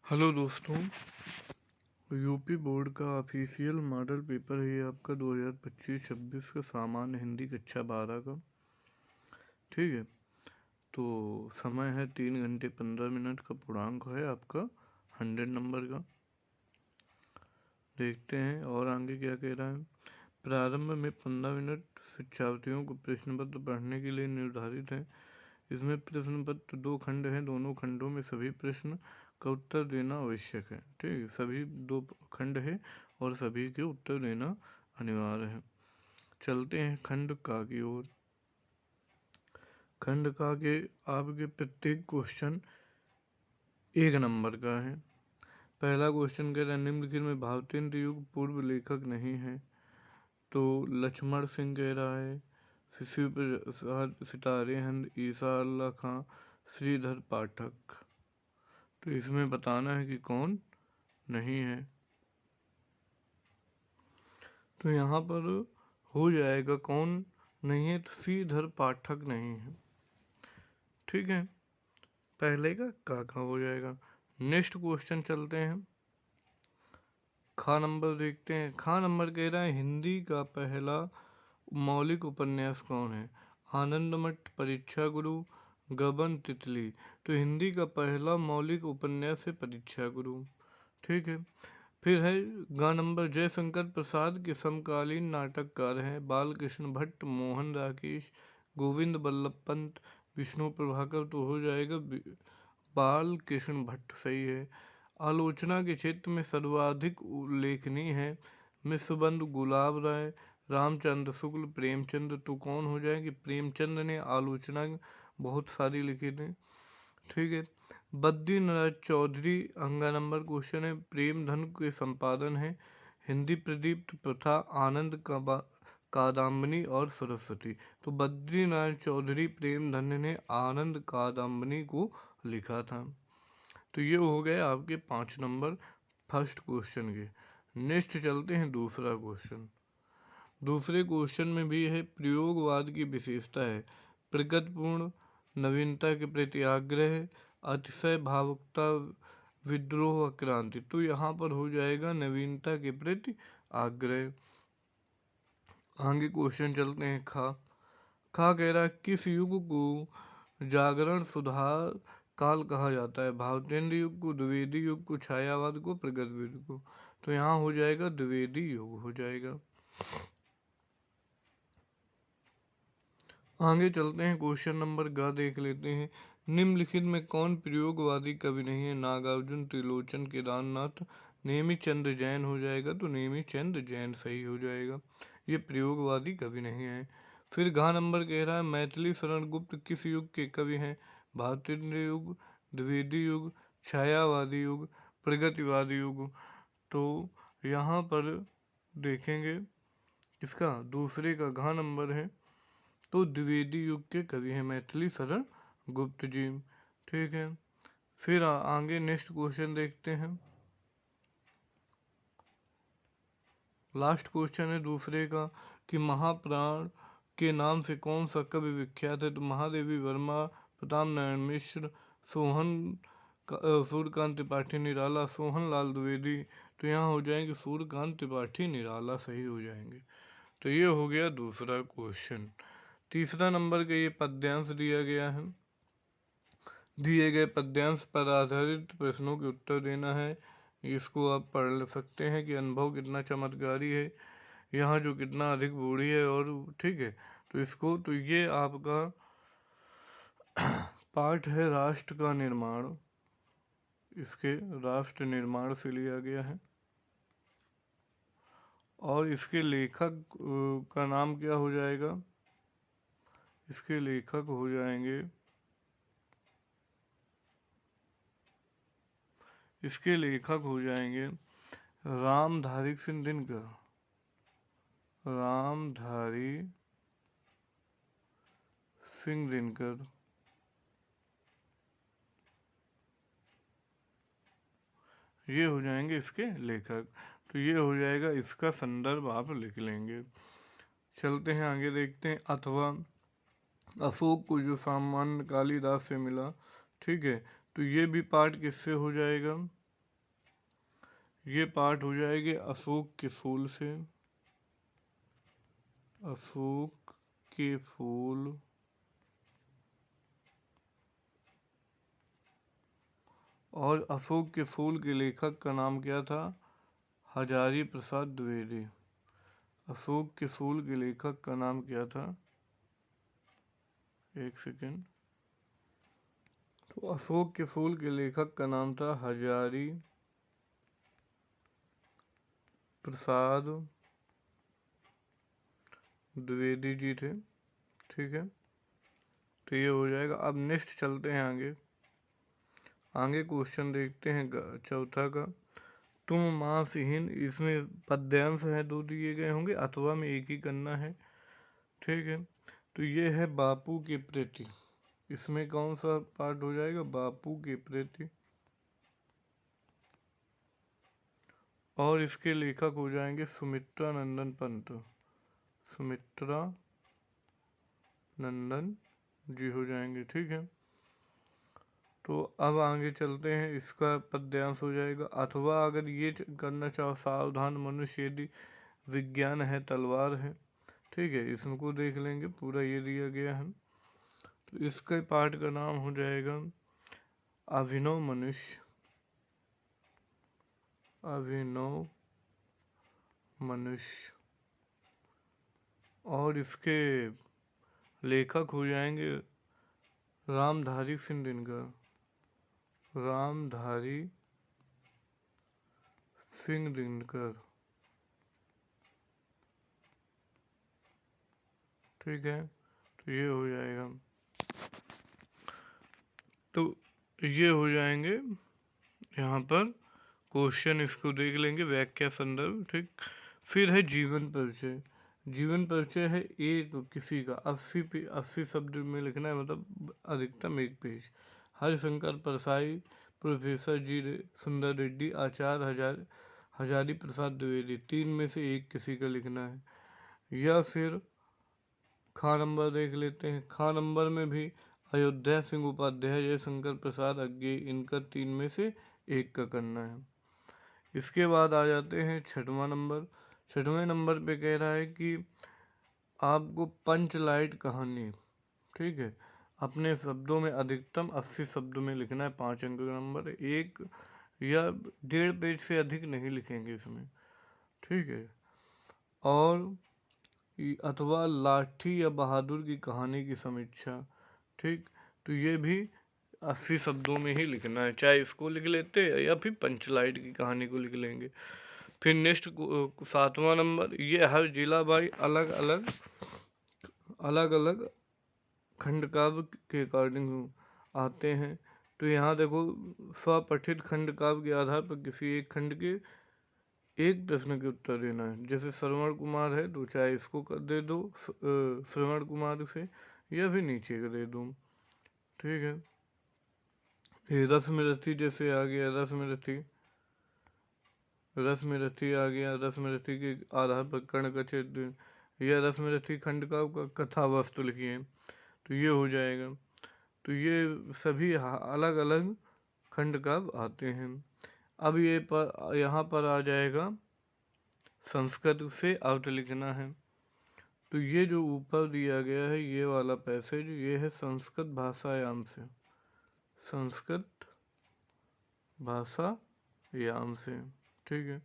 Hello दोस्तों, UP board का official model paper है ये आपका 2025-26 का सामान्य हिंदी कक्षा 12 का। ठीक है, तो समय है 3 घंटे 15 मिनट का। पूर्णांक है आपका 100 नंबर का। देखते हैं और आगे क्या कह रहा है। प्रारंभ में 15 मिनट शिक्षार्थियों को प्रश्न पत्र पढ़ने के लिए निर्धारित है। इसमें प्रश्न पत्र 2 खंड हैं। दोनों खंडों में सभी प्रश्न का उत्तर देना आवश्यक है। ठीक है, सभी 2 खंड है और सभी के उत्तर देना अनिवार्य है। चलते हैं खंड का की ओर। खंड का के आपके प्रत्येक क्वेश्चन 1 नंबर का है। पहला क्वेश्चन कह रहा है निम्नलिखित में भावतेन्द्र युग पूर्व लेखक नहीं है। तो लक्ष्मण सिंह कह रहा है, शिशु प्रसाद, सितारे हिंद, ईसा अल्लाह खां, श्रीधर पाठक। तो इसमें बताना है कि कौन नहीं है। तो यहाँ पर हो जाएगा कौन नहीं है, तो श्रीधर पाठक नहीं है। ठीक है, पहले का हो जाएगा। नेक्स्ट क्वेश्चन चलते हैं। खा नंबर देखते हैं। खा नंबर कह रहा है हिंदी का पहला मौलिक उपन्यास कौन है। आनंदमठ, परीक्षा गुरु, गबन, तितली। तो हिंदी का पहला मौलिक उपन्यास है परीक्षा गुरु। ठीक है, फिर है गा नंबर जयशंकर प्रसाद के समकालीन नाटककार हैं बालकृष्ण भट्ट, मोहन राकेश, गोविंद बल्लभ पंत, विष्णु प्रभाकर। तो हो जाएगा बालकृष्ण भट्ट सही है। आलोचना के क्षेत्र में सर्वाधिक उल्लेखनीय है मिश्रबंधु, गुलाब राय, रामचंद्र शुक्ल, प्रेमचंद्र। तो कौन हो जाएंगे, प्रेमचंद्र ने आलोचना बहुत सारी लिखी थी। ठीक है, बद्रीनाथ चौधरी अंगा नंबर क्वेश्चन है। प्रेमधन के संपादन है हिंदी प्रदीप्त, प्रथा, आनंद कादम्बनी और सरस्वती। तो बद्रीनाथ चौधरी प्रेमधन ने आनंद कादम्बनी को लिखा था। तो ये हो गए आपके 5 नंबर फर्स्ट क्वेश्चन के। नेक्स्ट चलते हैं दूसरा क्वेश्चन। दूसरे क्वेश्चन में भी है प्रयोगवाद की विशेषता है प्रगतिपूर्ण, नवीनता के प्रति आग्रह, अतिशय भावुकता, विद्रोह व क्रांति। तो यहाँ पर हो जाएगा नवीनता के प्रति आग्रह। आगे क्वेश्चन चलते हैं। खा कह रहा है किस युग को जागरण सुधार काल कहा जाता है। भावतेन्द्र युग को, द्विवेदी युग को, छायावाद को, प्रगति युग को। तो यहाँ हो जाएगा द्विवेदी युग हो जाएगा। आगे चलते हैं। क्वेश्चन नंबर ग देख लेते हैं। निम्नलिखित में कौन प्रयोगवादी कवि नहीं है। नागार्जुन, त्रिलोचन, केदारनाथ, नेमिचंद्र जैन हो जाएगा। तो नेमिचंद्र जैन सही हो जाएगा, ये प्रयोगवादी कवि नहीं है। फिर घ नंबर कह रहा है मैथिली शरण गुप्त किस युग के कवि हैं। भावतेन्द्र युग, द्विवेदी युग, छायावादी युग, प्रगतिवादी युग। तो यहाँ पर देखेंगे इसका दूसरे का घ नंबर है, तो द्विवेदी युग के कवि हैं मैथिली शरण गुप्त जी। ठीक है, फिर आगे नेक्स्ट क्वेश्चन देखते हैं। लास्ट क्वेश्चन है दूसरे का कि महाप्राण के नाम से कौन सा कवि विख्यात है। तो महादेवी वर्मा, प्रताप नारायण मिश्र, सूर्यकांत त्रिपाठी निराला, सोहन लाल द्विवेदी। तो यहाँ हो जाएंगे सूर्यकांत त्रिपाठी निराला सही हो जाएंगे। तो ये हो गया दूसरा क्वेश्चन। तीसरा नंबर का ये पद्यांश दिया गया है। दिए गए पद्यांश पर आधारित प्रश्नों के उत्तर देना है। इसको आप पढ़ सकते हैं कि अनुभव कितना चमत्कारी है, यहाँ जो कितना अधिक बूढ़ी है। और ठीक है, तो इसको तो ये आपका पाठ है राष्ट्र का निर्माण, इसके राष्ट्र निर्माण से लिया गया है। और इसके लेखक का नाम क्या हो जाएगा, इसके लेखक हो जाएंगे, इसके लेखक हो जाएंगे रामधारी सिंह दिनकर, रामधारी सिंह दिनकर। ये हो जाएंगे इसके लेखक। तो ये हो जाएगा, इसका संदर्भ आप लिख लेंगे। चलते हैं आगे देखते हैं। अथवा अशोक को जो सामान्य कालिदास से मिला। ठीक है, तो ये भी पाठ किससे हो जाएगा, ये पाठ हो जाएगी अशोक के फूल से। अशोक के फूल और अशोक के फूल के लेखक का नाम क्या था? हजारी प्रसाद द्विवेदी। अशोक के फूल के लेखक का नाम क्या था? एक सेकेंड। तो अशोक के फूल के लेखक का नाम था हजारी प्रसाद द्विवेदी जी थे। ठीक है, तो ये हो जाएगा। अब नेक्स्ट चलते हैं आगे। आगे क्वेश्चन देखते हैं चौथा का। तुम मांसहीन, इसमें पद्यांश है, दो दिए गए होंगे, अथवा में एक ही करना है। ठीक है, तो ये है बापू के प्रति। इसमें कौन सा पार्ट हो जाएगा? बापू के प्रति। और इसके लेखक हो जाएंगे सुमित्रा नंदन पंत। सुमित्रा नंदन जी हो जाएंगे। ठीक है, तो अब आगे चलते हैं। इसका पद्यांश हो जाएगा अथवा। अगर ये करना चाहो, सावधान मनुष्य यदि विज्ञान है तलवार है। ठीक है, इसको देख लेंगे, पूरा ये दिया गया है। तो इसके पाठ का नाम हो जाएगा अभिनव मनुष्य। अभिनव मनुष्य। और इसके लेखक हो जाएंगे रामधारी सिंह दिनकर। रामधारी सिंह दिनकर। ठीक है, तो ये हो जाएगा। तो ये हो जाएंगे यहाँ पर क्वेश्चन। इसको देख लेंगे, व्याख्या संदर्भ। ठीक, फिर है जीवन परिचय। जीवन परिचय है एक किसी का 80 शब्द में लिखना है, मतलब अधिकतम एक पेज। हरिशंकर परसाई, प्रोफेसर जी सुंदर रेड्डी, आचार्य हजारी प्रसाद द्विवेदी, तीन में से एक किसी का लिखना है। या फिर खा नंबर देख लेते हैं। खा नंबर में भी अयोध्या सिंह उपाध्याय, जयशंकर प्रसाद अज्ञे, इनका तीन में से एक का करना है। इसके बाद आ जाते हैं छठवां नंबर। छठवें नंबर पे कह रहा है कि आपको पंचलाइट कहानी, ठीक है, अपने शब्दों में अधिकतम 80 शब्दों में लिखना है। 5 अंक का नंबर है। एक या 1.5 पेज से अधिक नहीं लिखेंगे इसमें। ठीक है, और अथवा लाठी या बहादुर की कहानी की समीक्षा। ठीक, तो ये भी 80 शब्दों में ही लिखना है, चाहे इसको लिख लेते या फिर पंचलाइट की कहानी को लिख लेंगे। फिर नेक्स्ट 7वां नंबर, ये हर जिला बाई अलग अलग खंड काव्य के अकॉर्डिंग आते हैं। तो यहाँ देखो, स्वपठित खंड काव्य के आधार पर किसी एक खंड के एक प्रश्न के उत्तर देना है। जैसे श्रवण कुमार है तो चाहे इसको कर दे दो श्रवण कुमार से, या फिर नीचे का दे दो। ठीक है, ये रसमरथी जैसे आ गया, रसमरथी आ गया। रसमरथी के आधार पर कर्ण का छेद, या रसमरथी खंड का कथा वस्तु लिखिए, तो ये हो जाएगा। तो ये सभी अलग अलग खंड का आते हैं। अब ये यहाँ पर आ जाएगा संस्कृत से अर्थ लिखना है। तो ये जो ऊपर दिया गया है ये वाला पैसेज, ये है संस्कृत भाषायाम से। संस्कृत भाषायाम से। ठीक है,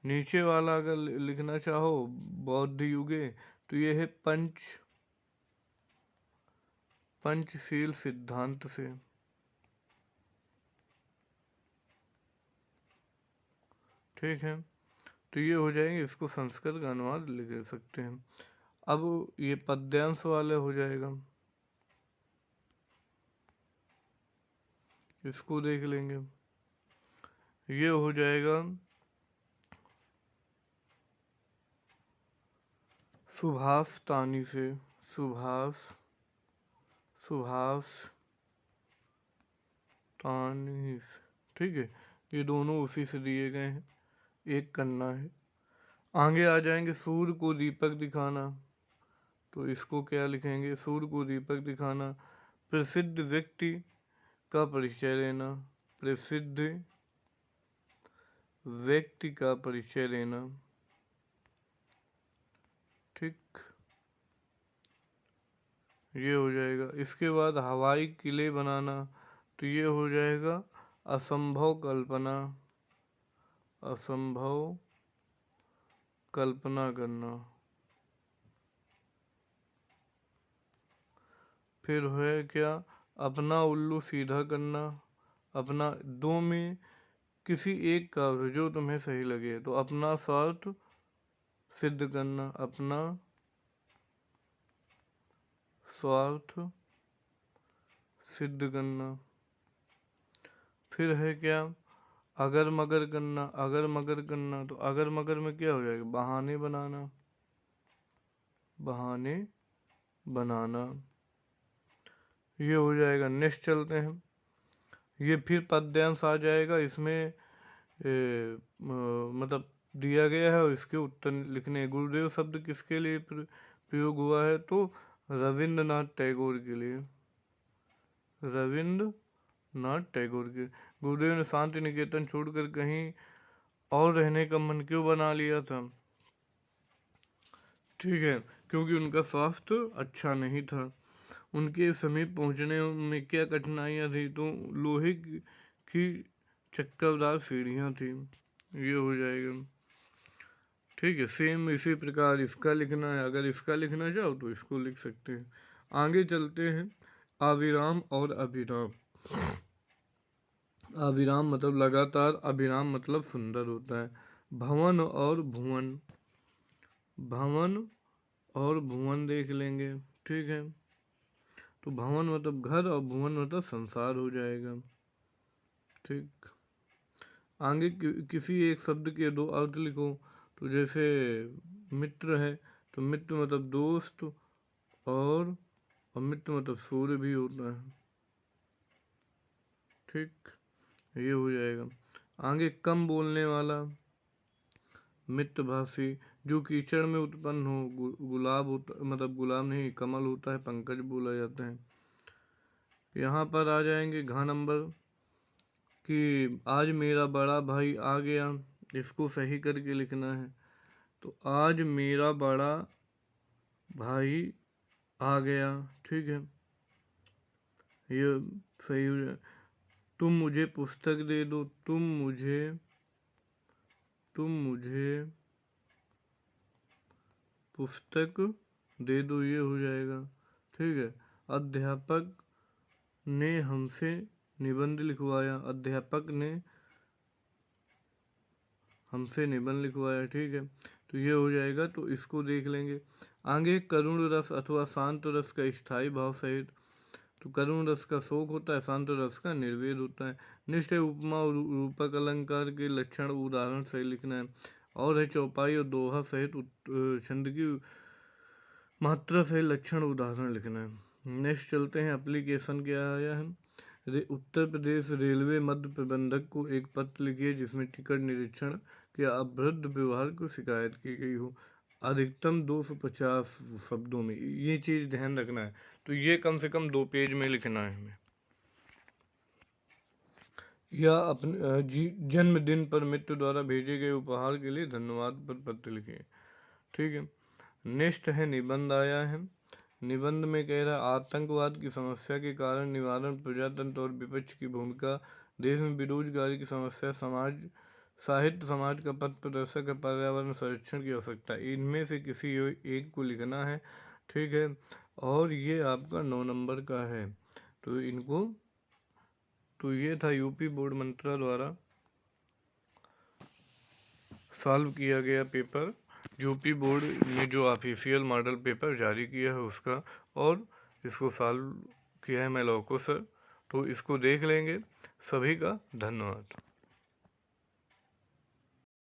नीचे वाला अगर लिखना चाहो बौद्ध युगे, तो ये है पंचशील सिद्धांत से। ठीक है, तो ये हो जाएंगे। इसको संस्कृत का अनुवाद लिख सकते हैं। अब ये पद्यांश वाले हो जाएगा, इसको देख लेंगे। ये हो जाएगा सुभाष तानी से। सुभाष तानी से। ठीक है, ये दोनों उसी से दिए गए हैं, एक करना है। आगे आ जाएंगे सूर्य को दीपक दिखाना। तो इसको क्या लिखेंगे? सूर्य को दीपक दिखाना। प्रसिद्ध व्यक्ति का परिचय देना। प्रसिद्ध व्यक्ति का परिचय देना। ठीक, ये हो जाएगा। इसके बाद हवाई किले बनाना, तो ये हो जाएगा असंभव कल्पना, असंभव कल्पना करना। फिर है क्या, अपना उल्लू सीधा करना, अपना दो में किसी एक का जो तुम्हें सही लगे, तो अपना स्वार्थ सिद्ध करना, अपना स्वार्थ सिद्ध करना। फिर है क्या, अगर मगर करना, अगर मगर करना, तो अगर मगर में क्या हो जाएगा, बहाने बनाना, बहाने बनाना, ये हो जाएगा। नेक्स्ट चलते हैं, ये फिर पद्यांश आ जाएगा। इसमें मतलब दिया गया है और इसके उत्तर लिखने हैं। गुरुदेव शब्द किसके लिए प्रयोग हुआ है, तो रविंद्रनाथ टैगोर के लिए, रविंद्रनाथ टैगोर के। गुरुदेव ने शांति निकेतन छोड़कर कहीं और रहने का मन क्यों बना लिया था, ठीक है, क्योंकि उनका स्वास्थ्य अच्छा नहीं था। उनके समीप पहुंचने में क्या कठिनाइयां थी, तो लोहे की चक्करदार सीढ़ियां थी, ये हो जाएगा। ठीक है, सेम इसी प्रकार इसका लिखना है, अगर इसका लिखना चाहो तो इसको लिख सकते हैं। आगे चलते हैं, अविराम और अभिराम। अविराम मतलब लगातार, अभिराम मतलब सुंदर होता है। भवन और भुवन, भवन और भुवन देख लेंगे। ठीक है, तो भवन मतलब घर और भुवन मतलब संसार हो जाएगा। ठीक, आगे किसी एक शब्द के दो अर्थ लिखो, तो जैसे मित्र है, तो मित्र मतलब दोस्त, और मित्र मतलब सूर्य भी होता है। ठीक, ये हो जाएगा। आगे कम बोलने वाला, मितभाषी, जो कीचड़ में उत्पन्न हो, गुलाब होता, मतलब गुलाब नहीं, कमल होता है, पंकज बोला जाता है। यहाँ पर आ जाएंगे घ नंबर कि आज मेरा बड़ा भाई आ गया, इसको सही करके लिखना है। तो आज मेरा बड़ा भाई आ गया, ठीक है, ये सही हो जाए। तुम मुझे पुस्तक दे दो, तुम मुझे पुस्तक दे दो, ये हो जाएगा। ठीक है, अध्यापक ने हमसे निबंध लिखवाया, अध्यापक ने हमसे निबंध लिखवाया। ठीक है, तो ये हो जाएगा, तो इसको देख लेंगे। आगे करुण रस अथवा शांत रस का स्थायी भाव सहित, तो करुण रस का शोक होता है, शांत रस का निर्वेद होता है। निष्ठ उपमा और रूपक अलंकार के लक्षण उदाहरण सही लिखना है। और है चौपाई और दोहा सहित छंद की मात्रा से लक्षण उदाहरण लिखना है। नेक्स्ट चलते हैं, एप्लीकेशन क्या आया है। उत्तर प्रदेश रेलवे मध्य प्रबंधक को एक पत्र लिखिए जिसमें टिकट निरीक्षण के अभद्र व्यवहार को शिकायत की गई हो। अधिकतम 250 शब्दों में, ये चीज़ ध्यान रखना है। तो ये कम से कम 2 पेज में लिखना है हमें। या अपने जन्मदिन पर मित्र द्वारा भेजे गए उपहार के लिए धन्यवाद पर पत्र लिखें। ठीक है, नेक्स्ट है निबंध आया है। निबंध में कह रहा है आतंकवाद की समस्या के कारण निवारण, प्रजातंत्र और विपक्ष की भूमिका, देश में बेरोजगारी की समस्या, समाज साहित्य समाज का पथ प्रदर्शक है, पर्यावरण संरक्षण की आवश्यकता, इनमें से किसी एक को लिखना है। ठीक है, और ये आपका 9 नंबर का है। तो इनको, तो ये था यूपी बोर्ड मंत्रा द्वारा सॉल्व किया गया पेपर, यूपी बोर्ड ने जो ऑफिशियल मॉडल पेपर जारी किया है उसका, और इसको सॉल्व किया है मैं लौको सर। तो इसको देख लेंगे। सभी का धन्यवाद।